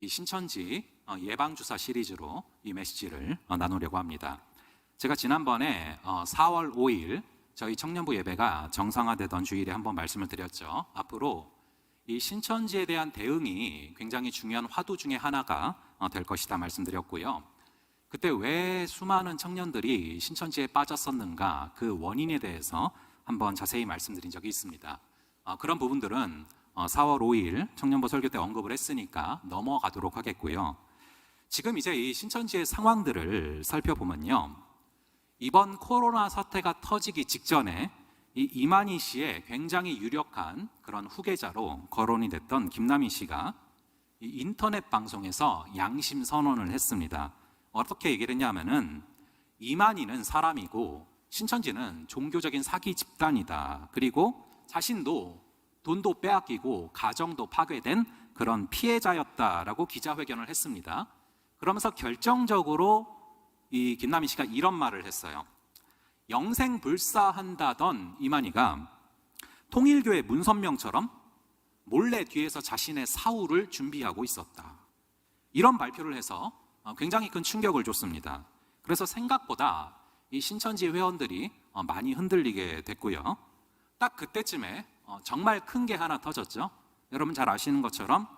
이 신천지 예방주사 시리즈로 이 메시지를 나누려고 합니다. 제가 지난번에 4월 5일 저희 청년부 예배가 정상화되던 주일에 한번 말씀을 드렸죠. 앞으로 이 신천지에 대한 대응이 굉장히 중요한 화두 중에 하나가 될 것이다 말씀드렸고요. 그때 왜 수많은 청년들이 신천지에 빠졌었는가, 그 원인에 대해서 한번 자세히 말씀드린 적이 있습니다. 그런 부분들은 4월 5일 청년부 설교 때 언급을 했으니까 넘어가도록 하겠고요. 지금 이제 이 신천지의 상황들을 살펴보면요, 이번 코로나 사태가 터지기 직전에 이 이만희 씨의 굉장히 유력한 그런 후계자로 거론이 됐던 김남희 씨가 이 인터넷 방송에서 양심 선언을 했습니다. 어떻게 얘기를 했냐면은, 이만희는 사람이고 신천지는 종교적인 사기 집단이다. 그리고 자신도 돈도 빼앗기고 가정도 파괴된 그런 피해자였다라고 기자회견을 했습니다. 그러면서 결정적으로 이 김남희 씨가 이런 말을 했어요. 영생불사한다던 이만희가 통일교회 문선명처럼 몰래 뒤에서 자신의 사후를 준비하고 있었다. 이런 발표를 해서 굉장히 큰 충격을 줬습니다. 그래서 생각보다 이 신천지 회원들이 많이 흔들리게 됐고요. 딱 그때쯤에 정말 큰 게 하나 터졌죠. 여러분 잘 아시는 것처럼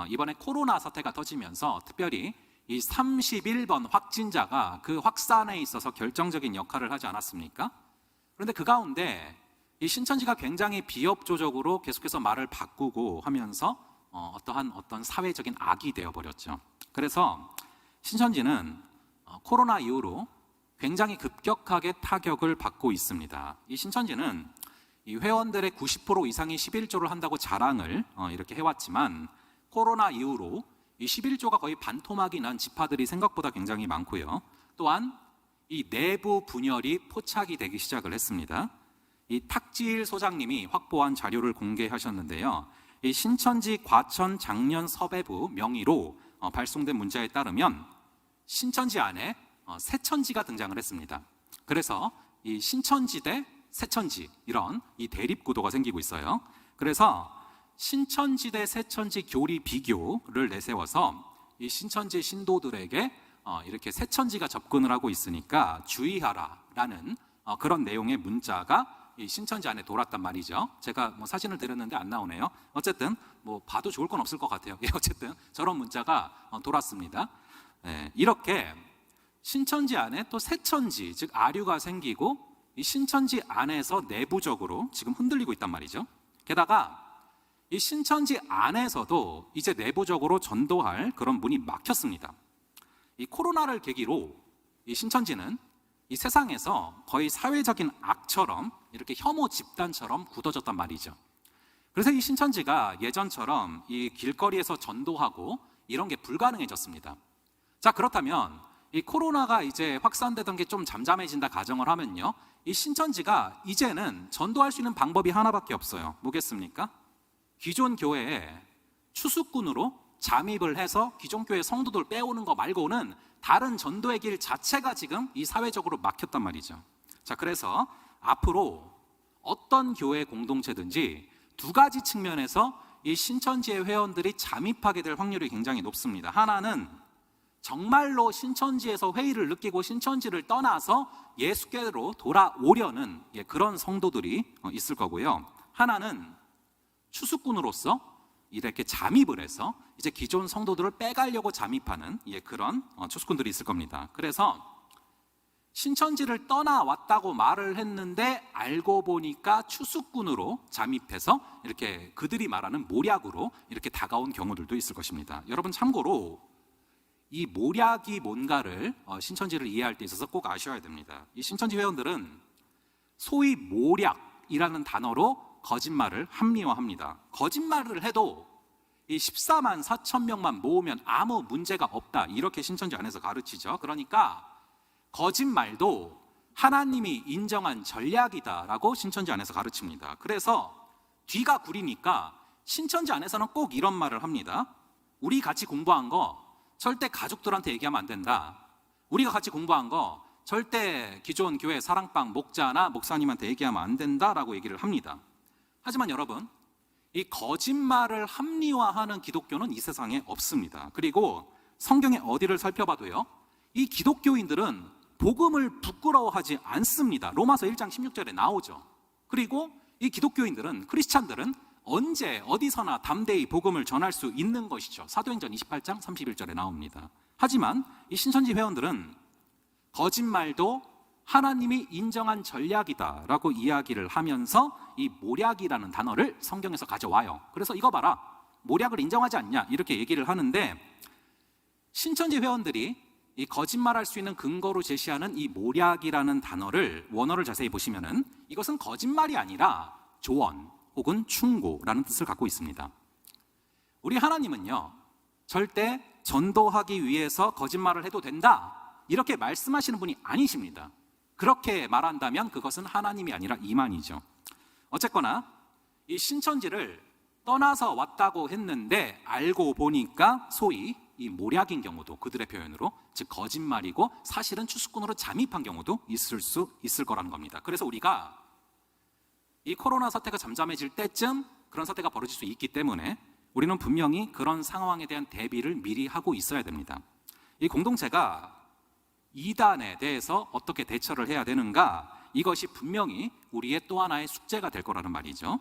이번에 코로나 사태가 터지면서 특별히 이 31번 확진자가 그 확산에 있어서 결정적인 역할을 하지 않았습니까? 그런데 그 가운데 이 신천지가 굉장히 비협조적으로 계속해서 말을 바꾸고 하면서 어떤 사회적인 악이 되어버렸죠. 그래서 신천지는 코로나 이후로 굉장히 급격하게 타격을 받고 있습니다. 이 신천지는 이 회원들의 90% 이상이 11조를 한다고 자랑을 이렇게 해왔지만, 코로나 이후로 이 11조가 거의 반토막이 난 지파들이 생각보다 굉장히 많고요. 또한 이 내부 분열이 포착이 되기 시작을 했습니다. 이 탁지일 소장님이 확보한 자료를 공개하셨는데요. 이 신천지 과천 장년 섭외부 명의로 발송된 문자에 따르면 신천지 안에 새천지가 등장을 했습니다. 그래서 이 신천지 대 새천지, 이런 이 대립 구도가 생기고 있어요. 그래서 신천지 대 새천지 교리 비교를 내세워서 이 신천지 신도들에게 이렇게 새천지가 접근을 하고 있으니까 주의하라라는 그런 내용의 문자가 이 신천지 안에 돌았단 말이죠. 제가 사진을 드렸는데 안 나오네요. 어쨌든 봐도 좋을 건 없을 것 같아요. 어쨌든 저런 문자가 돌았습니다. 이렇게 신천지 안에 또 새천지, 즉 아류가 생기고 이 신천지 안에서 내부적으로 지금 흔들리고 있단 말이죠. 게다가 이 신천지 안에서도 이제 내부적으로 전도할 그런 문이 막혔습니다. 이 코로나를 계기로 이 신천지는 이 세상에서 거의 사회적인 악처럼, 이렇게 혐오 집단처럼 굳어졌단 말이죠. 그래서 이 신천지가 예전처럼 이 길거리에서 전도하고 이런 게 불가능해졌습니다. 자, 그렇다면 이 코로나가 이제 확산되던 게 좀 잠잠해진다 가정을 하면요, 이 신천지가 이제는 전도할 수 있는 방법이 하나밖에 없어요. 뭐겠습니까? 기존 교회에 추수꾼으로 잠입을 해서 기존 교회 성도들 빼오는 거 말고는 다른 전도의 길 자체가 지금 이 사회적으로 막혔단 말이죠. 자, 그래서 앞으로 어떤 교회 공동체든지 두 가지 측면에서 이 신천지의 회원들이 잠입하게 될 확률이 굉장히 높습니다. 하나는 정말로 신천지에서 회의를 느끼고 신천지를 떠나서 예수께로 돌아오려는 그런 성도들이 있을 거고요. 하나는 추수꾼으로서 이렇게 잠입을 해서 이제 기존 성도들을 빼가려고 잠입하는 그런 추수꾼들이 있을 겁니다. 그래서 신천지를 떠나왔다고 말을 했는데 알고 보니까 추수꾼으로 잠입해서 이렇게 그들이 말하는 모략으로 이렇게 다가온 경우들도 있을 것입니다. 여러분 참고로 이 모략이 뭔가를 신천지를 이해할 때 있어서 꼭 아셔야 됩니다. 이 신천지 회원들은 소위 모략이라는 단어로 거짓말을 합리화합니다. 거짓말을 해도 이 14만 4천 명만 모으면 아무 문제가 없다, 이렇게 신천지 안에서 가르치죠. 그러니까 거짓말도 하나님이 인정한 전략이다라고 신천지 안에서 가르칩니다. 그래서 뒤가 구리니까 신천지 안에서는 꼭 이런 말을 합니다. 우리 같이 공부한 거 절대 가족들한테 얘기하면 안 된다. 우리가 같이 공부한 거 절대 기존 교회 사랑방 목자나 목사님한테 얘기하면 안 된다라고 얘기를 합니다. 하지만 여러분, 이 거짓말을 합리화하는 기독교는 이 세상에 없습니다. 그리고 성경의 어디를 살펴봐도요, 이 기독교인들은 복음을 부끄러워하지 않습니다. 로마서 1장 16절에 나오죠. 그리고 이 기독교인들은, 크리스찬들은 언제 어디서나 담대히 복음을 전할 수 있는 것이죠. 사도행전 28장 31절에 나옵니다. 하지만 이 신천지 회원들은 거짓말도 하나님이 인정한 전략이다라고 이야기를 하면서 이 모략이라는 단어를 성경에서 가져와요. 그래서 이거 봐라, 모략을 인정하지 않냐 이렇게 얘기를 하는데, 신천지 회원들이 이 거짓말할 수 있는 근거로 제시하는 이 모략이라는 단어를 원어를 자세히 보시면은 이것은 거짓말이 아니라 조언 혹은 충고라는 뜻을 갖고 있습니다. 우리 하나님은요, 절대 전도하기 위해서 거짓말을 해도 된다 이렇게 말씀하시는 분이 아니십니다. 그렇게 말한다면 그것은 하나님이 아니라 이만이죠. 어쨌거나 이 신천지를 떠나서 왔다고 했는데 알고 보니까 소위 이 모략인 경우도, 그들의 표현으로, 즉 거짓말이고 사실은 추수꾼으로 잠입한 경우도 있을 거라는 겁니다. 그래서 우리가 이 코로나 사태가 잠잠해질 때쯤 그런 사태가 벌어질 수 있기 때문에 우리는 분명히 그런 상황에 대한 대비를 미리 하고 있어야 됩니다. 이 공동체가 이단에 대해서 어떻게 대처를 해야 되는가, 이것이 분명히 우리의 또 하나의 숙제가 될 거라는 말이죠.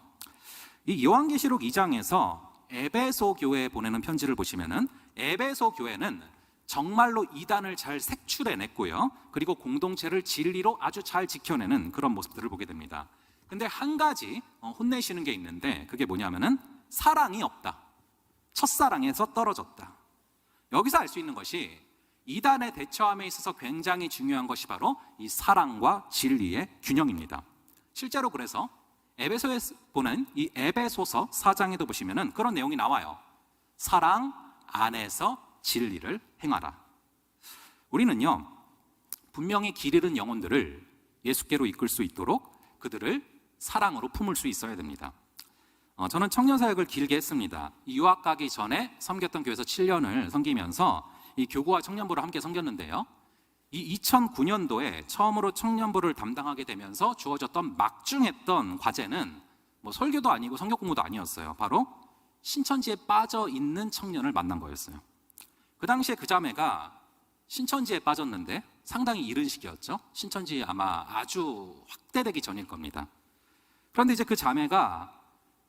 이 요한계시록 2장에서 에베소 교회에 보내는 편지를 보시면은 에베소 교회는 정말로 이단을 잘 색출해냈고요, 그리고 공동체를 진리로 아주 잘 지켜내는 그런 모습들을 보게 됩니다. 근데 한 가지 혼내시는 게 있는데, 그게 뭐냐면은 사랑이 없다, 첫사랑에서 떨어졌다. 여기서 알 수 있는 것이 이단에 대처함에 있어서 굉장히 중요한 것이 바로 이 사랑과 진리의 균형입니다. 실제로 그래서 에베소에 보는 이 에베소서 4장에도 보시면은 그런 내용이 나와요. 사랑 안에서 진리를 행하라. 우리는요, 분명히 길 잃은 영혼들을 예수께로 이끌 수 있도록 그들을 사랑으로 품을 수 있어야 됩니다. 저는 청년 사역을 길게 했습니다. 유학 가기 전에 섬겼던 교회에서 7년을 섬기면서 이 교구와 청년부를 함께 섬겼는데요, 이 2009년도에 처음으로 청년부를 담당하게 되면서 주어졌던 막중했던 과제는 뭐 설교도 아니고 성경 공부도 아니었어요. 바로 신천지에 빠져 있는 청년을 만난 거였어요. 그 당시에 그 자매가 신천지에 빠졌는데 상당히 이른 시기였죠. 신천지 아마 아주 확대되기 전일 겁니다. 그런데 이제 그 자매가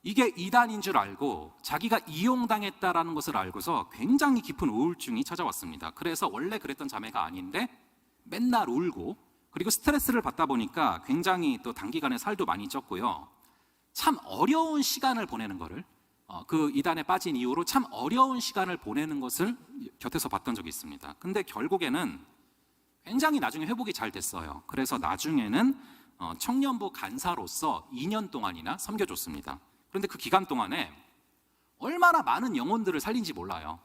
이게 이단인 줄 알고 자기가 이용당했다라는 것을 알고서 굉장히 깊은 우울증이 찾아왔습니다. 그래서 원래 그랬던 자매가 아닌데 맨날 울고, 그리고 스트레스를 받다 보니까 굉장히 또 단기간에 살도 많이 쪘고요, 참 어려운 시간을 보내는 거를, 그 이단에 빠진 이후로 참 어려운 시간을 보내는 것을 곁에서 봤던 적이 있습니다. 근데 결국에는 굉장히 나중에 회복이 잘 됐어요. 그래서 나중에는 청년부 간사로서 2년 동안이나 섬겨줬습니다. 그런데 그 기간 동안에 얼마나 많은 영혼들을 살린지 몰라요.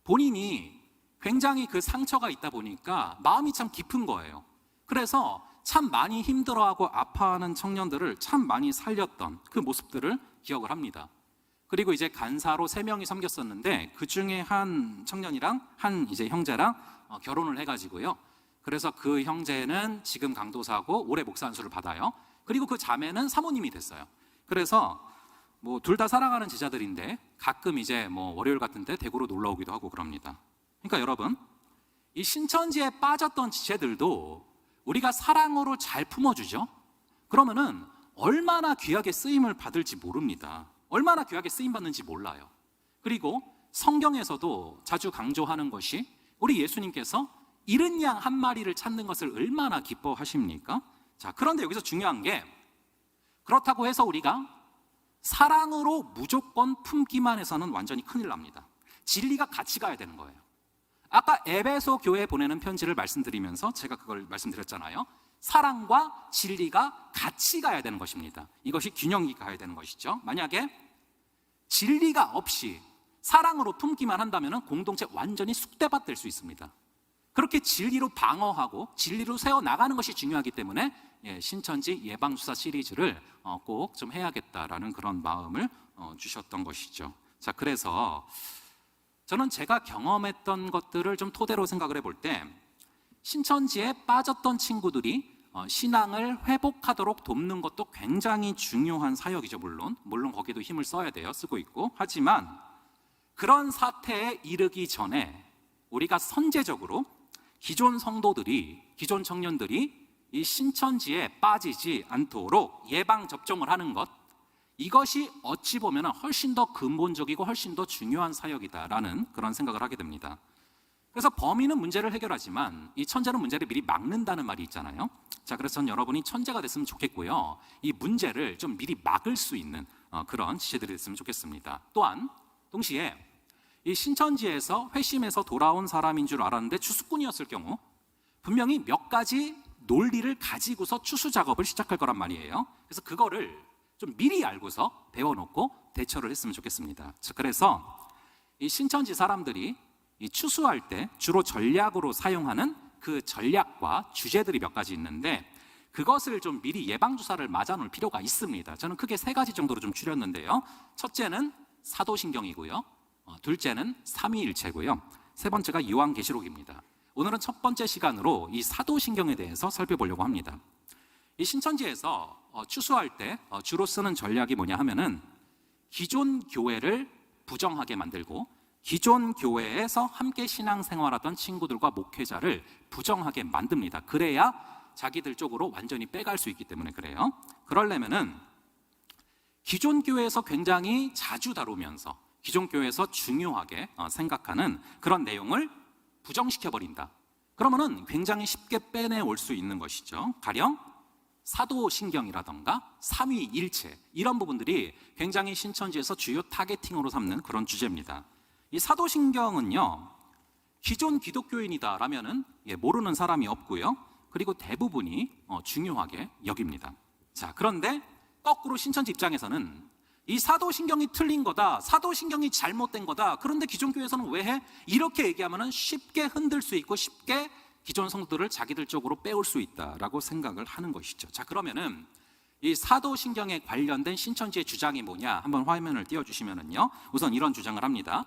본인이 굉장히 그 상처가 있다 보니까 마음이 참 깊은 거예요. 그래서 참 많이 힘들어하고 아파하는 청년들을 참 많이 살렸던 그 모습들을 기억을 합니다. 그리고 이제 간사로 3명이 섬겼었는데 그 중에 한 청년이랑 한 이제 형제랑 결혼을 해가지고요. 그래서 그 형제는 지금 강도사고 올해 목사 안수를 받아요. 그리고 그 자매는 사모님이 됐어요. 그래서 뭐 둘 다 사랑하는 제자들인데 가끔 이제 뭐 월요일 같은데 대구로 놀러 오기도 하고 그럽니다. 그러니까 여러분, 이 신천지에 빠졌던 지체들도 우리가 사랑으로 잘 품어주죠. 그러면은 얼마나 귀하게 쓰임을 받을지 모릅니다. 얼마나 귀하게 쓰임 받는지 몰라요. 그리고 성경에서도 자주 강조하는 것이 우리 예수님께서 잃은 양 한 마리를 찾는 것을 얼마나 기뻐하십니까? 자, 그런데 여기서 중요한 게, 그렇다고 해서 우리가 사랑으로 무조건 품기만 해서는 완전히 큰일 납니다. 진리가 같이 가야 되는 거예요. 아까 에베소 교회에 보내는 편지를 말씀드리면서 제가 그걸 말씀드렸잖아요. 사랑과 진리가 같이 가야 되는 것입니다. 이것이 균형이 가야 되는 것이죠. 만약에 진리가 없이 사랑으로 품기만 한다면 공동체 완전히 쑥대밭 될 수 있습니다. 그렇게 진리로 방어하고 진리로 세워나가는 것이 중요하기 때문에 신천지 예방주사 시리즈를 꼭 좀 해야겠다라는 그런 마음을 주셨던 것이죠. 자, 그래서 저는 제가 경험했던 것들을 좀 토대로 생각을 해볼 때 신천지에 빠졌던 친구들이 신앙을 회복하도록 돕는 것도 굉장히 중요한 사역이죠. 물론 거기도 힘을 써야 돼요. 쓰고 있고. 하지만 그런 사태에 이르기 전에 우리가 선제적으로 기존 성도들이, 기존 청년들이 이 신천지에 빠지지 않도록 예방 접종을 하는 것, 이것이 어찌 보면 훨씬 더 근본적이고 훨씬 더 중요한 사역이다라는 그런 생각을 하게 됩니다. 그래서 범인은 문제를 해결하지만 이 천재는 문제를 미리 막는다는 말이 있잖아요. 자, 그래서 전 여러분이 천재가 됐으면 좋겠고요. 이 문제를 좀 미리 막을 수 있는 그런 지체들이 됐으면 좋겠습니다. 또한 동시에 이 신천지에서 회심해서 돌아온 사람인 줄 알았는데 추수꾼이었을 경우 분명히 몇 가지 논리를 가지고서 추수 작업을 시작할 거란 말이에요. 그래서 그거를 좀 미리 알고서 배워놓고 대처를 했으면 좋겠습니다. 그래서 이 신천지 사람들이 이 추수할 때 주로 전략으로 사용하는 그 전략과 주제들이 몇 가지 있는데 그것을 좀 미리 예방주사를 맞아놓을 필요가 있습니다. 저는 크게 3가지 정도로 좀 추렸는데요. 첫째는 사도신경이고요. 둘째는 삼위일체고요. 세 번째가 요한계시록입니다. 오늘은 첫 번째 시간으로 이 사도신경에 대해서 살펴보려고 합니다. 이 신천지에서 추수할 때 주로 쓰는 전략이 뭐냐 하면은 기존 교회를 부정하게 만들고 기존 교회에서 함께 신앙생활하던 친구들과 목회자를 부정하게 만듭니다. 그래야 자기들 쪽으로 완전히 빼갈 수 있기 때문에 그래요. 그러려면은 기존 교회에서 굉장히 자주 다루면서 기존 교회에서 중요하게 생각하는 그런 내용을 부정시켜버린다. 그러면은 굉장히 쉽게 빼내올 수 있는 것이죠. 가령 사도신경이라던가 삼위일체 이런 부분들이 굉장히 신천지에서 주요 타겟팅으로 삼는 그런 주제입니다. 이 사도신경은요, 기존 기독교인이다라면은 모르는 사람이 없고요. 그리고 대부분이 중요하게 여깁니다. 자, 그런데 거꾸로 신천지 입장에서는 이 사도신경이 틀린 거다, 사도신경이 잘못된 거다. 그런데 기존 교회에서는 왜 해? 이렇게 얘기하면은 쉽게 흔들 수 있고 쉽게 기존 성도들을 자기들 쪽으로 빼올 수 있다라고 생각을 하는 것이죠. 자, 그러면은 이 사도신경에 관련된 신천지의 주장이 뭐냐? 한번 화면을 띄워주시면은요, 우선 이런 주장을 합니다.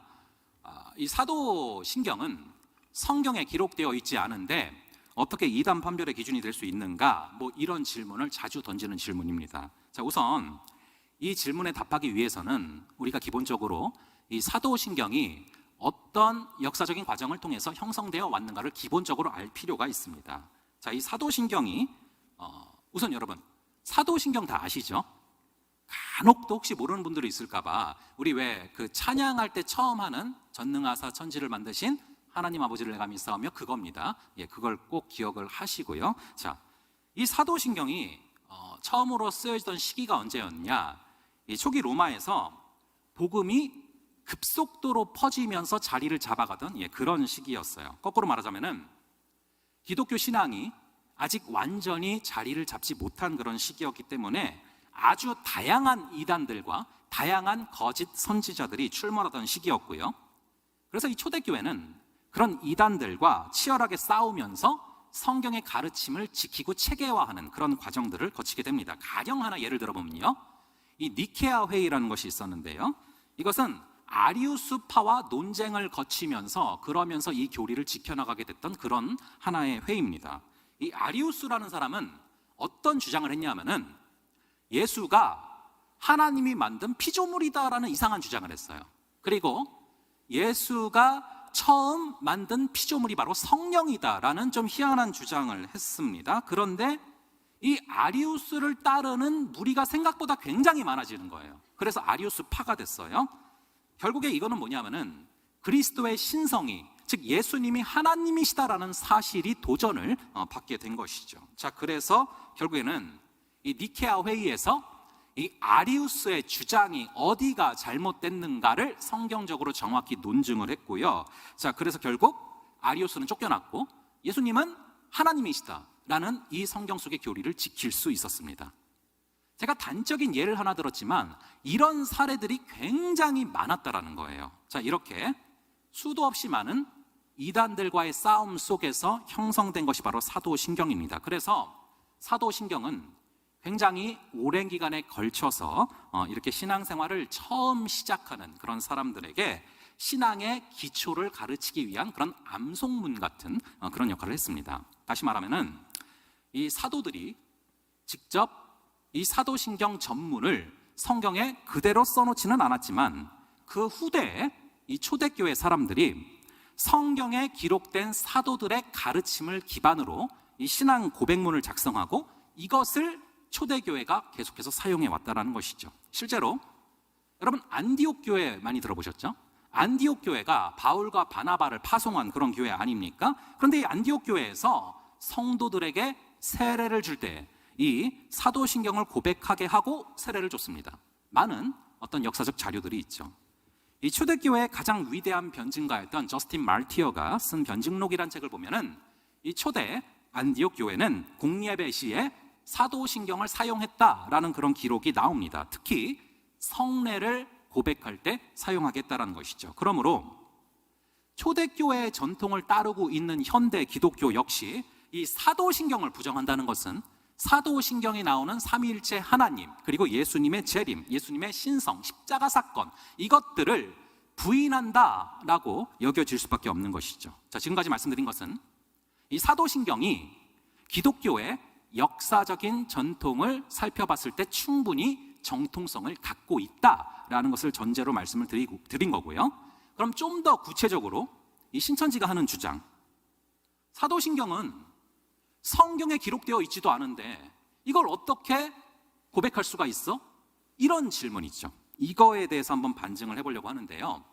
이 사도신경은 성경에 기록되어 있지 않은데 어떻게 이단 판별의 기준이 될 수 있는가? 뭐 이런 질문을 자주 던지는 질문입니다. 자, 우선 이 질문에 답하기 위해서는 우리가 기본적으로 이 사도신경이 어떤 역사적인 과정을 통해서 형성되어 왔는가를 기본적으로 알 필요가 있습니다. 자, 이 사도신경이 우선 여러분 사도신경 다 아시죠? 간혹 또 혹시 모르는 분들이 있을까봐 우리 왜 그 찬양할 때 처음 하는 전능하사 천지를 만드신 하나님 아버지를 내가 믿사오며 그겁니다. 그걸 꼭 기억을 하시고요. 자, 이 사도신경이 처음으로 쓰여지던 시기가 언제였냐? 이 초기 로마에서 복음이 급속도로 퍼지면서 자리를 잡아가던 그런 시기였어요. 거꾸로 말하자면은 기독교 신앙이 아직 완전히 자리를 잡지 못한 그런 시기였기 때문에 아주 다양한 이단들과 다양한 거짓 선지자들이 출몰하던 시기였고요. 그래서 이 초대교회는 그런 이단들과 치열하게 싸우면서 성경의 가르침을 지키고 체계화하는 그런 과정들을 거치게 됩니다. 가령 하나 예를 들어보면요, 이 니케아 회의라는 것이 있었는데요, 이것은 아리우스파와 논쟁을 거치면서 그러면서 이 교리를 지켜나가게 됐던 그런 하나의 회의입니다. 이 아리우스라는 사람은 어떤 주장을 했냐면은 예수가 하나님이 만든 피조물이다라는 이상한 주장을 했어요. 그리고 예수가 처음 만든 피조물이 바로 성령이다라는 좀 희한한 주장을 했습니다. 그런데 이 아리우스를 따르는 무리가 생각보다 굉장히 많아지는 거예요. 그래서 아리우스파가 됐어요. 결국에 이거는 뭐냐면은 그리스도의 신성이, 즉 예수님이 하나님이시다라는 사실이 도전을 받게 된 것이죠. 자, 그래서 결국에는 이 니케아 회의에서 이 아리우스의 주장이 어디가 잘못됐는가를 성경적으로 정확히 논증을 했고요. 자, 그래서 결국 아리우스는 쫓겨났고 예수님은 하나님이시다라는 이 성경 속의 교리를 지킬 수 있었습니다. 제가 단적인 예를 하나 들었지만 이런 사례들이 굉장히 많았다라는 거예요. 자, 이렇게 수도 없이 많은 이단들과의 싸움 속에서 형성된 것이 바로 사도신경입니다. 그래서 사도신경은 굉장히 오랜 기간에 걸쳐서 이렇게 신앙생활을 처음 시작하는 그런 사람들에게 신앙의 기초를 가르치기 위한 그런 암송문 같은 그런 역할을 했습니다. 다시 말하면은 이 사도들이 직접 이 사도신경 전문을 성경에 그대로 써놓지는 않았지만 그 후대에 이 초대교회 사람들이 성경에 기록된 사도들의 가르침을 기반으로 이 신앙 고백문을 작성하고 이것을 초대교회가 계속해서 사용해 왔다는 것이죠. 실제로 여러분 안디옥 교회 많이 들어보셨죠? 안디옥 교회가 바울과 바나바를 파송한 그런 교회 아닙니까? 그런데 이 안디옥 교회에서 성도들에게 세례를 줄 때 이 사도신경을 고백하게 하고 세례를 줬습니다. 많은 어떤 역사적 자료들이 있죠. 이 초대교회의 가장 위대한 변증가였던 저스틴 말티어가 쓴 변증록이라는 책을 보면은 이 초대 안디옥 교회는 공예배 시에 사도신경을 사용했다라는 그런 기록이 나옵니다. 특히 성례를 고백할 때 사용하겠다라는 것이죠. 그러므로 초대교회의 전통을 따르고 있는 현대 기독교 역시 이 사도신경을 부정한다는 것은 사도신경이 나오는 삼위일체 하나님, 그리고 예수님의 재림, 예수님의 신성, 십자가 사건, 이것들을 부인한다라고 여겨질 수밖에 없는 것이죠. 자, 지금까지 말씀드린 것은 이 사도신경이 기독교의 역사적인 전통을 살펴봤을 때 충분히 정통성을 갖고 있다라는 것을 전제로 말씀을 드린 거고요. 그럼 좀 더 구체적으로 이 신천지가 하는 주장, 사도신경은 성경에 기록되어 있지도 않은데 이걸 어떻게 고백할 수가 있어? 이런 질문이죠. 이거에 대해서 한번 반증을 해보려고 하는데요.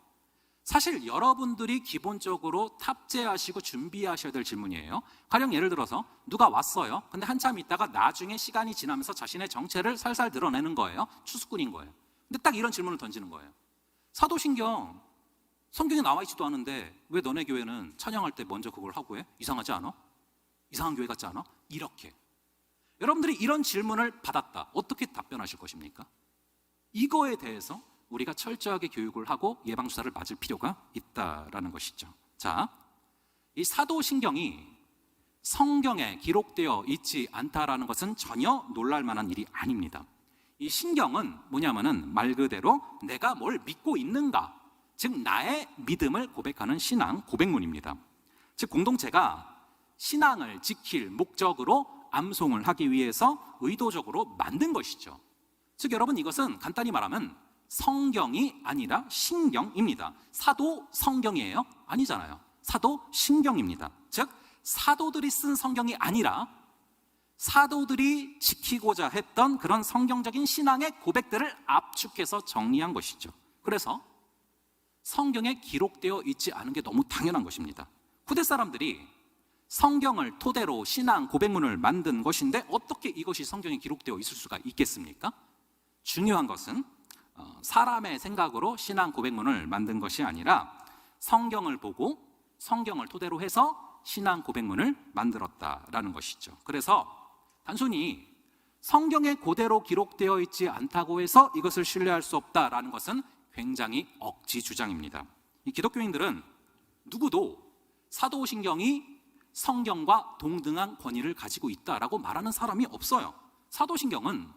사실 여러분들이 기본적으로 탑재하시고 준비하셔야 될 질문이에요. 가령 예를 들어서 누가 왔어요. 근데 한참 있다가 나중에 시간이 지나면서 자신의 정체를 살살 드러내는 거예요. 추수꾼인 거예요. 근데 딱 이런 질문을 던지는 거예요. 사도신경 성경에 나와 있지도 않은데 왜 너네 교회는 찬양할 때 먼저 그걸 하고 해? 이상하지 않아? 이상한 교회 같지 않아? 이렇게 여러분들이 이런 질문을 받았다. 어떻게 답변하실 것입니까? 이거에 대해서 우리가 철저하게 교육을 하고 예방주사를 맞을 필요가 있다라는 것이죠. 자, 이 사도신경이 성경에 기록되어 있지 않다라는 것은 전혀 놀랄 만한 일이 아닙니다. 이 신경은 뭐냐면은 말 그대로 내가 뭘 믿고 있는가, 즉 나의 믿음을 고백하는 신앙 고백문입니다. 즉 공동체가 신앙을 지킬 목적으로 암송을 하기 위해서 의도적으로 만든 것이죠. 즉 여러분 이것은 간단히 말하면 성경이 아니라 신경입니다. 사도 성경이에요? 아니잖아요. 사도 신경입니다. 즉 사도들이 쓴 성경이 아니라 사도들이 지키고자 했던 그런 성경적인 신앙의 고백들을 압축해서 정리한 것이죠. 그래서 성경에 기록되어 있지 않은 게 너무 당연한 것입니다. 후대 사람들이 성경을 토대로 신앙 고백문을 만든 것인데 어떻게 이것이 성경에 기록되어 있을 수가 있겠습니까? 중요한 것은 사람의 생각으로 신앙 고백문을 만든 것이 아니라 성경을 보고 성경을 토대로 해서 신앙 고백문을 만들었다라는 것이죠. 그래서 단순히 성경에 그대로 기록되어 있지 않다고 해서 이것을 신뢰할 수 없다라는 것은 굉장히 억지 주장입니다. 이 기독교인들은 누구도 사도신경이 성경과 동등한 권위를 가지고 있다라고 말하는 사람이 없어요. 사도신경은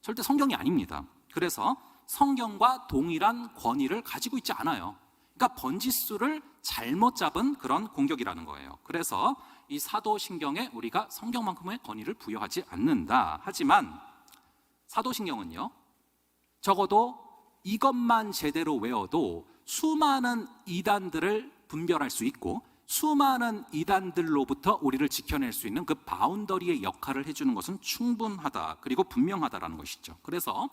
절대 성경이 아닙니다. 그래서 성경과 동일한 권위를 가지고 있지 않아요. 그러니까 번지수를 잘못 잡은 그런 공격이라는 거예요. 그래서 이 사도신경에 우리가 성경만큼의 권위를 부여하지 않는다. 하지만 사도신경은요, 적어도 이것만 제대로 외워도 수많은 이단들을 분별할 수 있고 수많은 이단들로부터 우리를 지켜낼 수 있는 그 바운더리의 역할을 해주는 것은 충분하다, 그리고 분명하다라는 것이죠. 그래서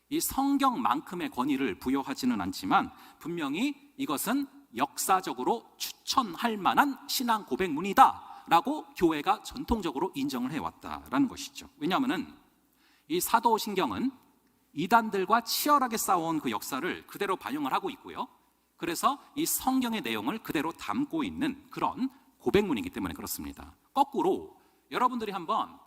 이 성경만큼의 권위를 부여하지는 않지만 분명히 이것은 역사적으로 추천할 만한 신앙 고백문이다 라고 교회가 전통적으로 인정을 해왔다라는 것이죠. 왜냐하면 이 사도신경은 이단들과 치열하게 싸워온 그 역사를 그대로 반영을 하고 있고요. 그래서 이 성경의 내용을 그대로 담고 있는 그런 고백문이기 때문에 그렇습니다. 거꾸로 여러분들이 한번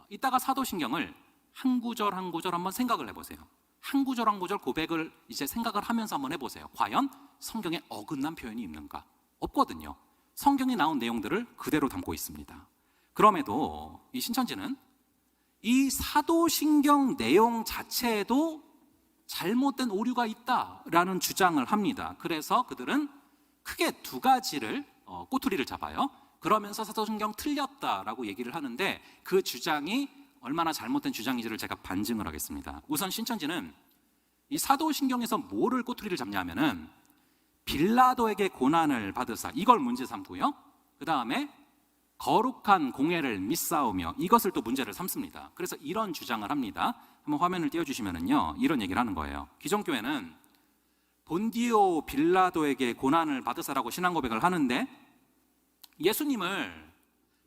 이따가 사도신경을 한 구절 한 구절 한번 생각을 해보세요. 한 구절 한 구절 고백을 이제 생각을 하면서 한번 해보세요. 과연 성경에 어긋난 표현이 있는가? 없거든요. 성경에 나온 내용들을 그대로 담고 있습니다. 그럼에도 이 신천지는 이 사도신경 내용 자체에도 잘못된 오류가 있다라는 주장을 합니다. 그래서 그들은 크게 두 가지를 꼬투리를 잡아요. 그러면서 사도신경 틀렸다라고 얘기를 하는데 그 주장이 얼마나 잘못된 주장인지를 제가 반증을 하겠습니다. 우선 신천지는 이 사도신경에서 뭐를 꼬투리를 잡냐면은 빌라도에게 고난을 받으사 이걸 문제 삼고요. 그 다음에 거룩한 공회를 믿사오며 이것을 또 문제를 삼습니다. 그래서 이런 주장을 합니다. 한번 화면을 띄워주시면은요, 이런 얘기를 하는 거예요. 기존교회는 본디오 빌라도에게 고난을 받으사라고 신앙 고백을 하는데 예수님을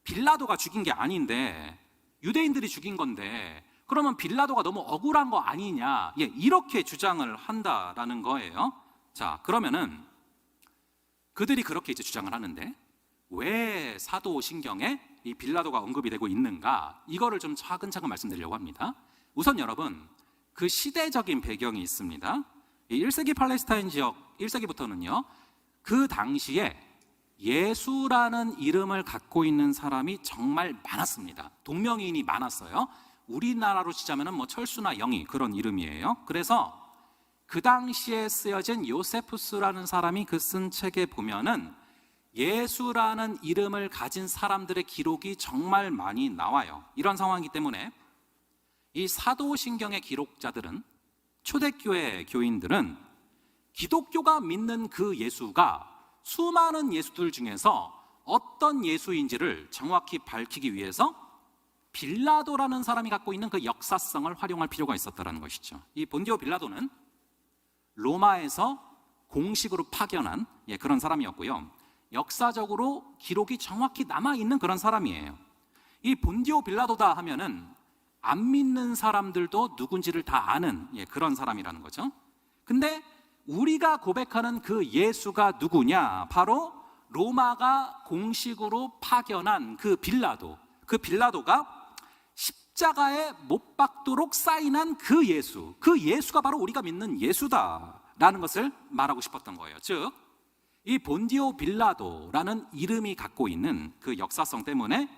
빌라도가 죽인 게 아닌데 유대인들이 죽인 건데 그러면 빌라도가 너무 억울한 거 아니냐, 이렇게 주장을 한다라는 거예요. 자, 그러면은 그들이 그렇게 이제 주장을 하는데 왜 사도신경에 이 빌라도가 언급이 되고 있는가, 이거를 좀 차근차근 말씀드리려고 합니다. 우선 여러분, 그 시대적인 배경이 있습니다. 이 1세기 팔레스타인 지역 1세기부터는요 그 당시에 예수라는 이름을 갖고 있는 사람이 정말 많았습니다. 동명이인이 많았어요. 우리나라로 치자면 뭐 철수나 영희 그런 이름이에요. 그래서 그 당시에 쓰여진 요세푸스라는 사람이 그 쓴 책에 보면은 예수라는 이름을 가진 사람들의 기록이 정말 많이 나와요. 이런 상황이기 때문에 이 사도신경의 기록자들은, 초대교회 교인들은 기독교가 믿는 그 예수가 수많은 예수들 중에서 어떤 예수인지를 정확히 밝히기 위해서 빌라도라는 사람이 갖고 있는 그 역사성을 활용할 필요가 있었다는 것이죠. 이 본디오 빌라도는 로마에서 공식으로 파견한 그런 사람이었고요. 역사적으로 기록이 정확히 남아있는 그런 사람이에요. 이 본디오 빌라도다 하면은 안 믿는 사람들도 누군지를 다 아는 그런 사람이라는 거죠. 근데 우리가 고백하는 그 예수가 누구냐? 바로 로마가 공식으로 파견한 그 빌라도. 그 빌라도가 십자가에 못 박도록 사인한 그 예수. 그 예수가 바로 우리가 믿는 예수다라는 것을 말하고 싶었던 거예요. 즉, 이 본디오 빌라도라는 이름이 갖고 있는 그 역사성 때문에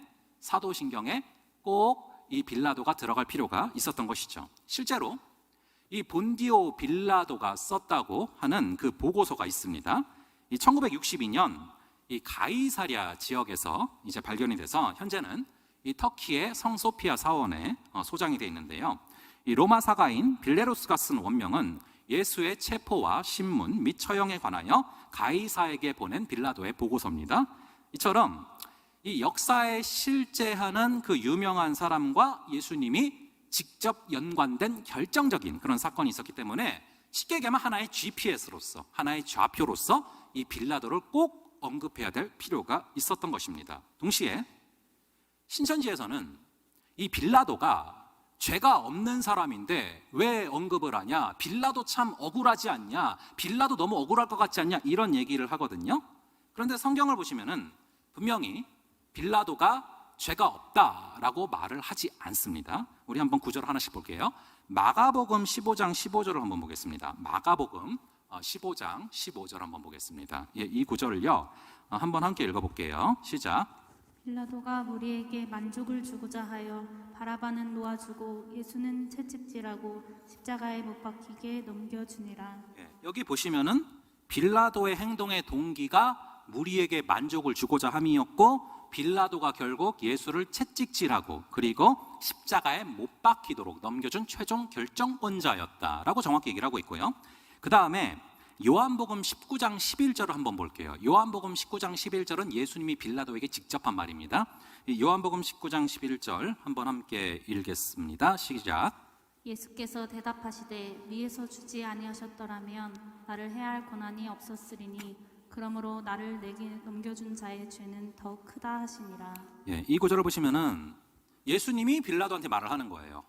사도신경에 꼭 이 빌라도가 들어갈 필요가 있었던 것이죠. 실제로 이 본디오 빌라도가 썼다고 하는 그 보고서가 있습니다. 이 1962년 이 가이사랴 지역에서 이제 발견이 돼서 현재는 이 터키의 성소피아 사원에 소장이 되어 있는데요. 이 로마 사가인 빌레로스가 쓴 원명은 예수의 체포와 신문 및 처형에 관하여 가이사에게 보낸 빌라도의 보고서입니다. 이처럼 이 역사에 실제하는 그 유명한 사람과 예수님이 직접 연관된 결정적인 그런 사건이 있었기 때문에 쉽게 얘기하면 하나의 GPS로서, 하나의 좌표로서 이 빌라도를 꼭 언급해야 될 필요가 있었던 것입니다. 동시에 신천지에서는 이 빌라도가 죄가 없는 사람인데 왜 언급을 하냐, 빌라도 참 억울하지 않냐, 빌라도 너무 억울할 것 같지 않냐, 이런 얘기를 하거든요. 그런데 성경을 보시면은 분명히 빌라도가 죄가 없다라고 말을 하지 않습니다. 우리 한번 구절 하나씩 볼게요. 마가복음 15장 15절을 한번 보겠습니다. 마가복음 15장 15절 한번 보겠습니다. 이 구절을요 한번 함께 읽어볼게요. 시작. 빌라도가 무리에게 만족을 주고자 하여 바라바는 놓아주고 예수는 채찍질하고 십자가에 못 박히게 넘겨주니라. 여기 보시면은 빌라도의 행동의 동기가 무리에게 만족을 주고자 함이었고, 빌라도가 결국 예수를 채찍질하고 그리고 십자가에 못 박히도록 넘겨준 최종 결정권자였다라고 정확히 얘기를 하고 있고요. 그 다음에 요한복음 19장 11절을 한번 볼게요. 요한복음 19장 11절은 예수님이 빌라도에게 직접 한 말입니다. 요한복음 19장 11절 한번 함께 읽겠습니다. 시작. 예수께서 대답하시되 위에서 주지 아니하셨더라면 나를 해할 권한이 없었으리니 그러므로 나를 내게 넘겨준 자의 죄는 더 크다 하시니라. 이 구절을 보시면은 예수님이 빌라도한테 말을 하는 거예요.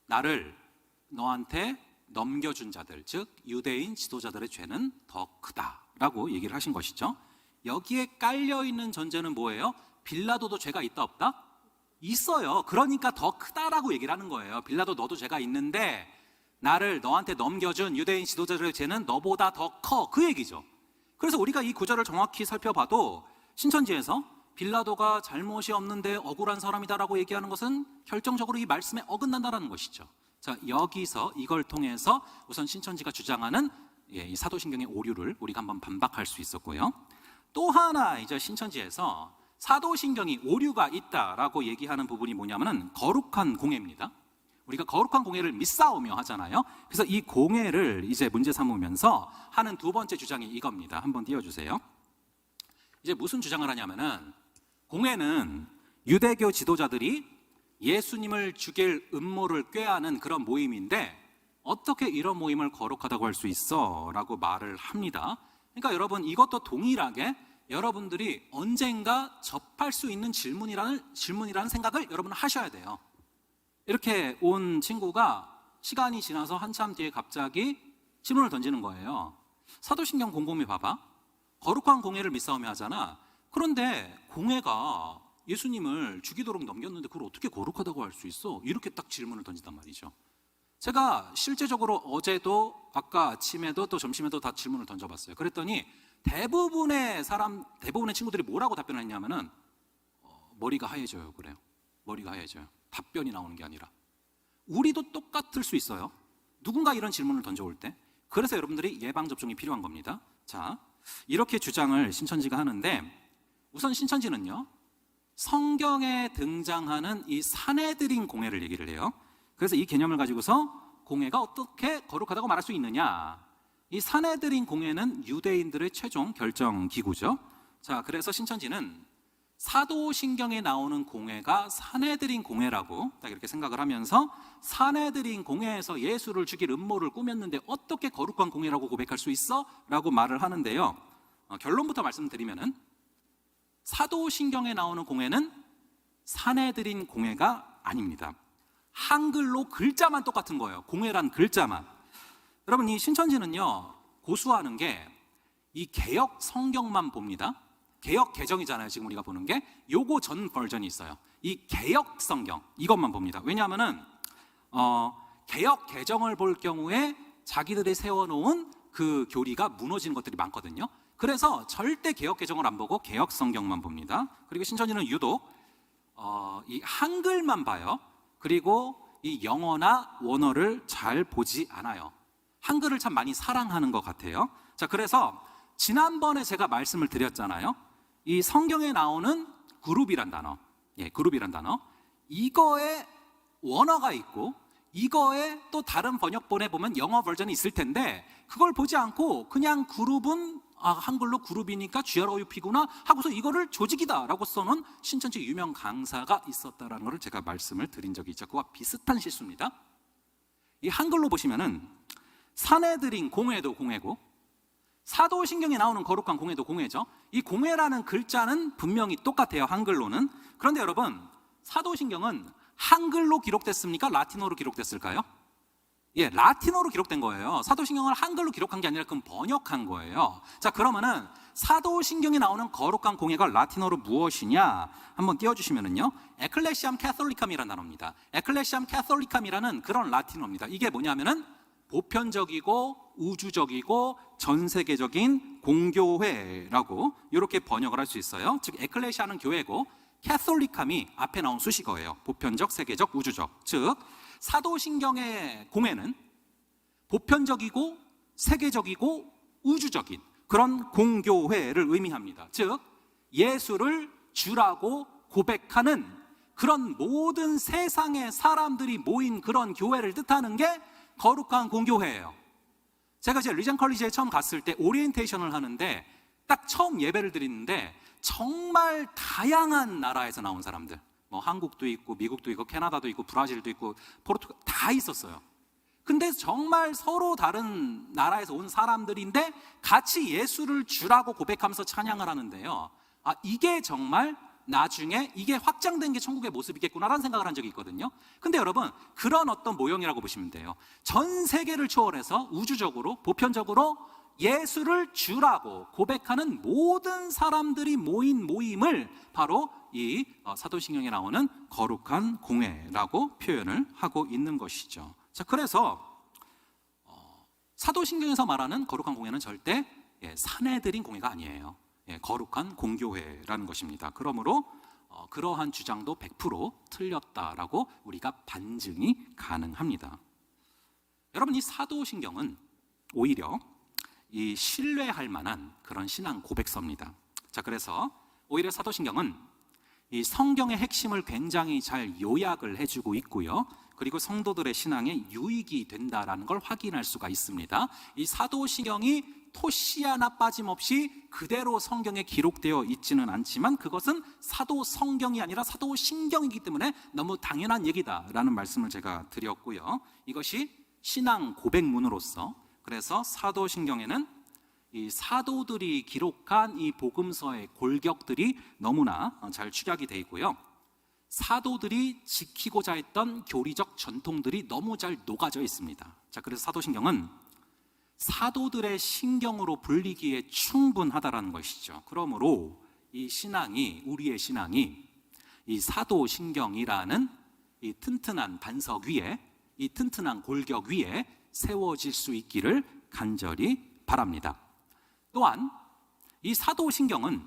나를 너한테 넘겨준 자들, 즉 유대인 지도자들의 죄는 더 크다라고 얘기를 하신 것이죠. 여기에 깔려있는 전제는 뭐예요? 빌라도도 죄가 있다 없다? 있어요. 그러니까 더 크다라고 얘기를 하는 거예요. 빌라도 너도 죄가 있는데 나를 너한테 넘겨준 유대인 지도자들의 죄는 너보다 더 커, 그 얘기죠. 그래서 우리가 이 구절을 정확히 살펴봐도 신천지에서 빌라도가 잘못이 없는데 억울한 사람이다라고 얘기하는 것은 결정적으로 이 말씀에 어긋난다는 것이죠. 자, 여기서 이걸 통해서 우선 신천지가 주장하는 이 사도신경의 오류를 우리가 한번 반박할 수 있었고요. 또 하나 이제 신천지에서 사도신경이 오류가 있다라고 얘기하는 부분이 뭐냐면은 거룩한 공예입니다. 우리가 거룩한 공예를 믿사오며 하잖아요. 그래서 이 공예를 이제 문제 삼으면서 하는 두 번째 주장이 이겁니다. 한번 띄워주세요. 이제 무슨 주장을 하냐면은 공예는 유대교 지도자들이 예수님을 죽일 음모를 꾀하는 그런 모임인데 어떻게 이런 모임을 거룩하다고 할 수 있어? 라고 말을 합니다. 그러니까 여러분, 이것도 동일하게 여러분들이 언젠가 접할 수 있는 질문이라는 생각을 여러분은 하셔야 돼요. 이렇게 온 친구가 시간이 지나서 한참 뒤에 갑자기 질문을 던지는 거예요. 사도신경 곰곰이 봐봐. 거룩한 공예를 믿사오며 하잖아. 그런데 공예가 예수님을 죽이도록 넘겼는데 그걸 어떻게 거룩하다고 할 수 있어? 이렇게 딱 질문을 던진단 말이죠. 제가 실제적으로 어제도 아까 아침에도 또 점심에도 다 질문을 던져봤어요. 그랬더니 대부분의 친구들이 뭐라고 답변을 했냐면은 머리가 하얘져요. 그래요. 머리가 하얘져요. 답변이 나오는 게 아니라. 우리도 똑같을 수 있어요. 누군가 이런 질문을 던져올 때. 그래서 여러분들이 예방접종이 필요한 겁니다. 자, 이렇게 주장을 신천지가 하는데, 우선 신천지는요, 성경에 등장하는 이 사내들인 공예를 얘기를 해요. 그래서 이 개념을 가지고서 공예가 어떻게 거룩하다고 말할 수 있느냐. 이 사내들인 공예는 유대인들의 최종 결정 기구죠. 자, 그래서 신천지는 사도신경에 나오는 공예가 사내들인 공예라고 딱 이렇게 생각을 하면서 사내들인 공예에서 예수를 죽일 음모를 꾸몄는데 어떻게 거룩한 공예라고 고백할 수 있어? 라고 말을 하는데요. 결론부터 말씀드리면은 사도신경에 나오는 공예는 사내들인 공예가 아닙니다. 한글로 글자만 똑같은 거예요. 공예란 글자만. 여러분, 이 신천지는요, 고수하는 게 이 개역 성경만 봅니다. 개역 개정이잖아요. 지금 우리가 보는 게 요거 전 버전이 있어요. 이 개역 성경 이것만 봅니다. 왜냐하면은 개역 개정을 볼 경우에 자기들이 세워놓은 그 교리가 무너지는 것들이 많거든요. 그래서 절대 개역 개정을 안 보고 개역 성경만 봅니다. 그리고 신천지는 유독 이 한글만 봐요. 그리고 이 영어나 원어를 잘 보지 않아요. 한글을 참 많이 사랑하는 것 같아요. 자, 그래서 지난번에 제가 말씀을 드렸잖아요. 이 성경에 나오는 그룹이란 단어, 그룹이란 단어, 이거에 원어가 있고 이거에 또 다른 번역본에 보면 영어 버전이 있을 텐데 그걸 보지 않고 그냥 그룹은 한글로 그룹이니까 GROUP구나 하고서 이거를 조직이다라고 써놓은 신천지 유명 강사가 있었다라는 것을 제가 말씀을 드린 적이 있죠. 그와 비슷한 실수입니다. 이 한글로 보시면은 사내들인 공예도 공예고 사도신경에 나오는 거룩한 공예도 공예죠. 이 공예라는 글자는 분명히 똑같아요. 한글로는. 그런데 여러분, 사도신경은 한글로 기록됐습니까? 라틴어로 기록됐을까요? 라틴어로 기록된 거예요. 사도신경을 한글로 기록한 게 아니라 그건 번역한 거예요. 자, 그러면은 사도신경에 나오는 거룩한 공예가 라틴어로 무엇이냐? 한번 띄워주시면은요, 에클레시암 캐톨리캄이라는 단어입니다. 에클레시암 캐톨리캄이라는 그런 라틴어입니다. 이게 뭐냐면은 보편적이고 우주적이고 전 세계적인 공교회라고 이렇게 번역을 할 수 있어요. 즉 에클레시아는 교회고 캐톨리캄이 앞에 나온 수식어예요. 보편적, 세계적, 우주적. 즉 사도신경의 공예는 보편적이고 세계적이고 우주적인 그런 공교회를 의미합니다. 즉 예수를 주라고 고백하는 그런 모든 세상의 사람들이 모인 그런 교회를 뜻하는 게 거룩한 공교회예요. 제가 이제 리전 컬리지에 처음 갔을 때 오리엔테이션을 하는데 딱 처음 예배를 드리는데 정말 다양한 나라에서 나온 사람들, 뭐 한국도 있고 미국도 있고 캐나다도 있고 브라질도 있고 포르투갈 다 있었어요. 근데 정말 서로 다른 나라에서 온 사람들인데 같이 예수를 주라고 고백하면서 찬양을 하는데요. 이게 정말 나중에 이게 확장된 게 천국의 모습이겠구나라는 생각을 한 적이 있거든요. 근데 여러분, 그런 어떤 모형이라고 보시면 돼요. 전 세계를 초월해서 우주적으로 보편적으로 예수를 주라고 고백하는 모든 사람들이 모인 모임을 바로 이 사도신경에 나오는 거룩한 공예라고 표현을 하고 있는 것이죠. 자, 그래서 사도신경에서 말하는 거룩한 공예는 절대 사내들인 공예가 아니에요. 거룩한 공교회라는 것입니다. 그러므로 그러한 주장도 100% 틀렸다라고 우리가 반증이 가능합니다. 여러분, 이 사도신경은 오히려 이 신뢰할 만한 그런 신앙 고백서입니다. 자, 그래서 오히려 사도신경은 이 성경의 핵심을 굉장히 잘 요약을 해주고 있고요. 그리고 성도들의 신앙에 유익이 된다라는 걸 확인할 수가 있습니다. 이 사도신경이 토씨 하나 빠짐없이 그대로 성경에 기록되어 있지는 않지만 그것은 사도성경이 아니라 사도신경이기 때문에 너무 당연한 얘기다라는 말씀을 제가 드렸고요. 이것이 신앙 고백문으로서, 그래서 사도신경에는 이 사도들이 기록한 이 복음서의 골격들이 너무나 잘 축약이 되어 있고요. 사도들이 지키고자 했던 교리적 전통들이 너무 잘 녹아져 있습니다. 자, 그래서 사도신경은 사도들의 신경으로 불리기에 충분하다라는 것이죠. 그러므로 이 신앙이, 우리의 신앙이 이 사도신경이라는 이 튼튼한 반석 위에, 이 튼튼한 골격 위에 세워질 수 있기를 간절히 바랍니다. 또한 이 사도신경은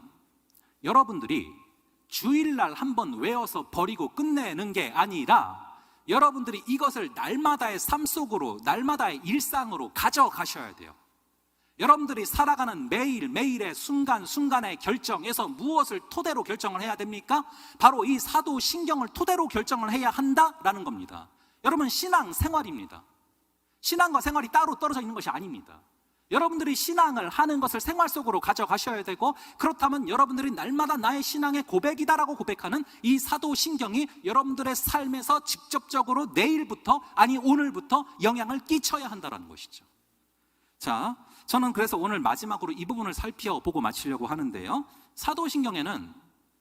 여러분들이 주일날 한번 외워서 버리고 끝내는 게 아니라 여러분들이 이것을 날마다의 삶 속으로, 날마다의 일상으로 가져가셔야 돼요. 여러분들이 살아가는 매일매일의 순간순간의 결정에서 무엇을 토대로 결정을 해야 됩니까? 바로 이 사도신경을 토대로 결정을 해야 한다라는 겁니다. 여러분, 신앙 생활입니다. 신앙과 생활이 따로 떨어져 있는 것이 아닙니다. 여러분들이 신앙을 하는 것을 생활 속으로 가져가셔야 되고, 그렇다면 여러분들이 날마다 나의 신앙의 고백이다라고 고백하는 이 사도신경이 여러분들의 삶에서 직접적으로 내일부터, 아니 오늘부터 영향을 끼쳐야 한다는 것이죠. 자, 저는 그래서 오늘 마지막으로 이 부분을 살펴보고 마치려고 하는데요. 사도신경에는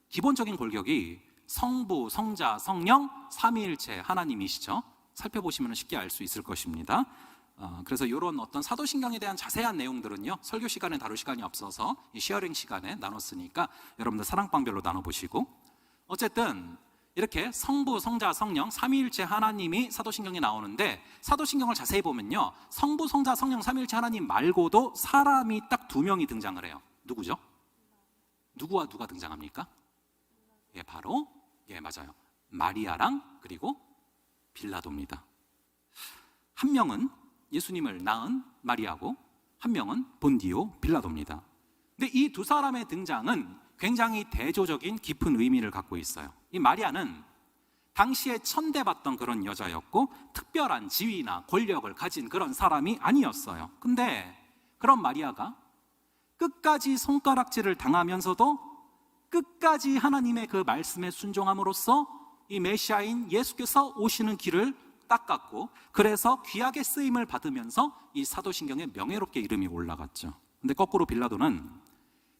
기본적인 골격이 성부, 성자, 성령, 삼위일체 하나님이시죠. 살펴보시면 쉽게 알 수 있을 것입니다. 그래서 이런 어떤 사도신경에 대한 자세한 내용들은요, 설교 시간에 다룰 시간이 없어서 이 쉐어링 시간에 나눴으니까 여러분들 사랑방별로 나눠보시고, 어쨌든 이렇게 성부, 성자, 성령, 삼위일체 하나님이 사도신경에 나오는데, 사도신경을 자세히 보면요, 성부, 성자, 성령, 삼위일체 하나님 말고도 사람이 딱 2명이 등장을 해요. 누구죠? 누구와 누가 등장합니까? 예, 바로 맞아요, 마리아랑 그리고 빌라도입니다. 한 명은 예수님을 낳은 마리아고, 한 명은 본디오 빌라도입니다. 근데 이 두 사람의 등장은 굉장히 대조적인 깊은 의미를 갖고 있어요. 이 마리아는 당시에 천대받던 그런 여자였고, 특별한 지위나 권력을 가진 그런 사람이 아니었어요. 근데 그런 마리아가 끝까지 손가락질을 당하면서도 끝까지 하나님의 그 말씀에 순종함으로써 이 메시아인 예수께서 오시는 길을 닦았고, 그래서 귀하게 쓰임을 받으면서 이 사도신경에 명예롭게 이름이 올라갔죠. 근데 거꾸로 빌라도는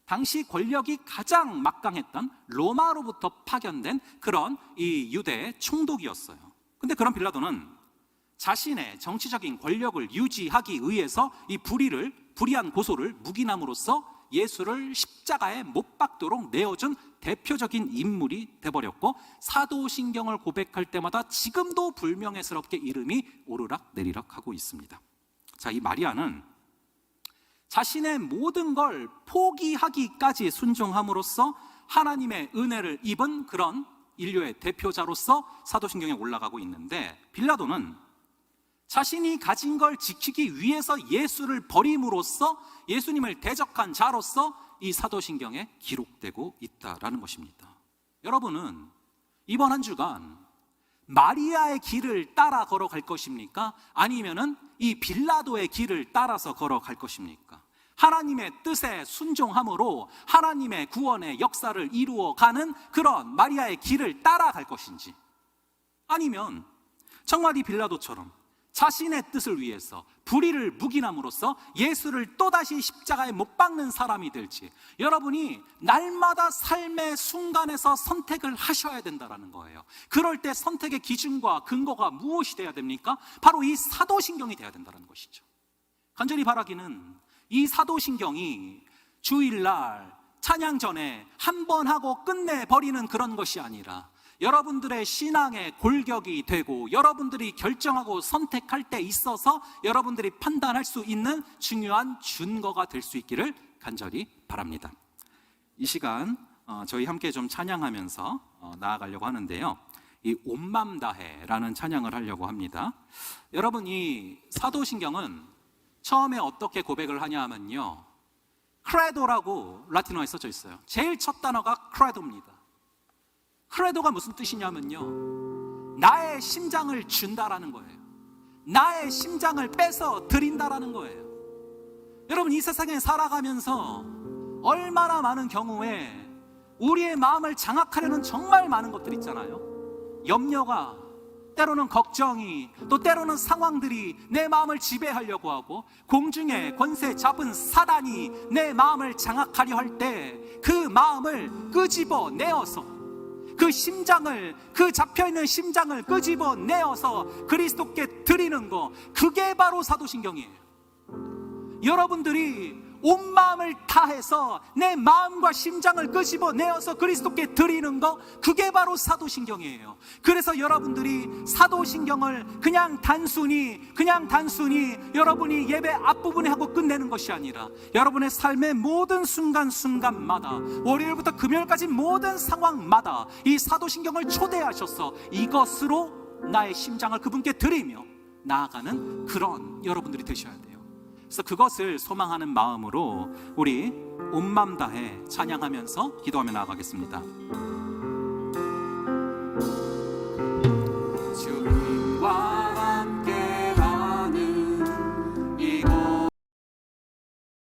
당시 권력이 가장 막강했던 로마로부터 파견된 그런 이 유대의 총독이었어요. 근데 그런 빌라도는 자신의 정치적인 권력을 유지하기 위해서 이 불의한 고소를 묵인함으로써 예수를 십자가에 못 박도록 내어준 대표적인 인물이 돼버렸고, 사도신경을 고백할 때마다 지금도 불명예스럽게 이름이 오르락 내리락 하고 있습니다. 자, 이 마리아는 자신의 모든 걸 포기하기까지 순종함으로써 하나님의 은혜를 입은 그런 인류의 대표자로서 사도신경에 올라가고 있는데, 빌라도는 자신이 가진 걸 지키기 위해서 예수를 버림으로써 예수님을 대적한 자로서 이 사도신경에 기록되고 있다라는 것입니다. 여러분은 이번 한 주간 마리아의 길을 따라 걸어갈 것입니까? 아니면은 이 빌라도의 길을 따라서 걸어갈 것입니까? 하나님의 뜻에 순종함으로 하나님의 구원의 역사를 이루어가는 그런 마리아의 길을 따라갈 것인지, 아니면 정말 이 빌라도처럼 자신의 뜻을 위해서 불의를 묵인함으로써 예수를 또다시 십자가에 못 박는 사람이 될지, 여러분이 날마다 삶의 순간에서 선택을 하셔야 된다는 거예요. 그럴 때 선택의 기준과 근거가 무엇이 돼야 됩니까? 바로 이 사도신경이 돼야 된다는 것이죠. 간절히 바라기는 이 사도신경이 주일날 찬양 전에 한 번 하고 끝내버리는 그런 것이 아니라 여러분들의 신앙의 골격이 되고, 여러분들이 결정하고 선택할 때 있어서 여러분들이 판단할 수 있는 중요한 준거가 될 수 있기를 간절히 바랍니다. 이 시간 저희 함께 좀 찬양하면서 나아가려고 하는데요, 이 온맘 다해라는 찬양을 하려고 합니다. 여러분, 이 사도신경은 처음에 어떻게 고백을 하냐 하면요, 크레도라고 라틴어에 써져 있어요. 제일 첫 단어가 크레도입니다. 크레도가 무슨 뜻이냐면요, 나의 심장을 준다라는 거예요. 나의 심장을 빼서 드린다라는 거예요. 여러분, 이 세상에 살아가면서 얼마나 많은 경우에 우리의 마음을 장악하려는 정말 많은 것들이 있잖아요. 염려가, 때로는 걱정이, 또 때로는 상황들이 내 마음을 지배하려고 하고, 공중에 권세 잡은 사단이 내 마음을 장악하려 할 때 그 마음을 끄집어 내어서, 그 심장을, 그 잡혀있는 심장을 끄집어 내어서 그리스도께 드리는 거, 그게 바로 사도신경이에요. 여러분들이 온 마음을 다해서 내 마음과 심장을 끄집어 내어서 그리스도께 드리는 거, 그게 바로 사도신경이에요. 그래서 여러분들이 사도신경을 그냥 단순히 여러분이 예배 앞부분에 하고 끝내는 것이 아니라 여러분의 삶의 모든 순간순간마다, 월요일부터 금요일까지 모든 상황마다 이 사도신경을 초대하셔서 이것으로 나의 심장을 그분께 드리며 나아가는 그런 여러분들이 되셔야 돼요. 그래서 그것을 소망하는 마음으로 우리 온 마음 다해 찬양하면서 기도하며 나아가겠습니다.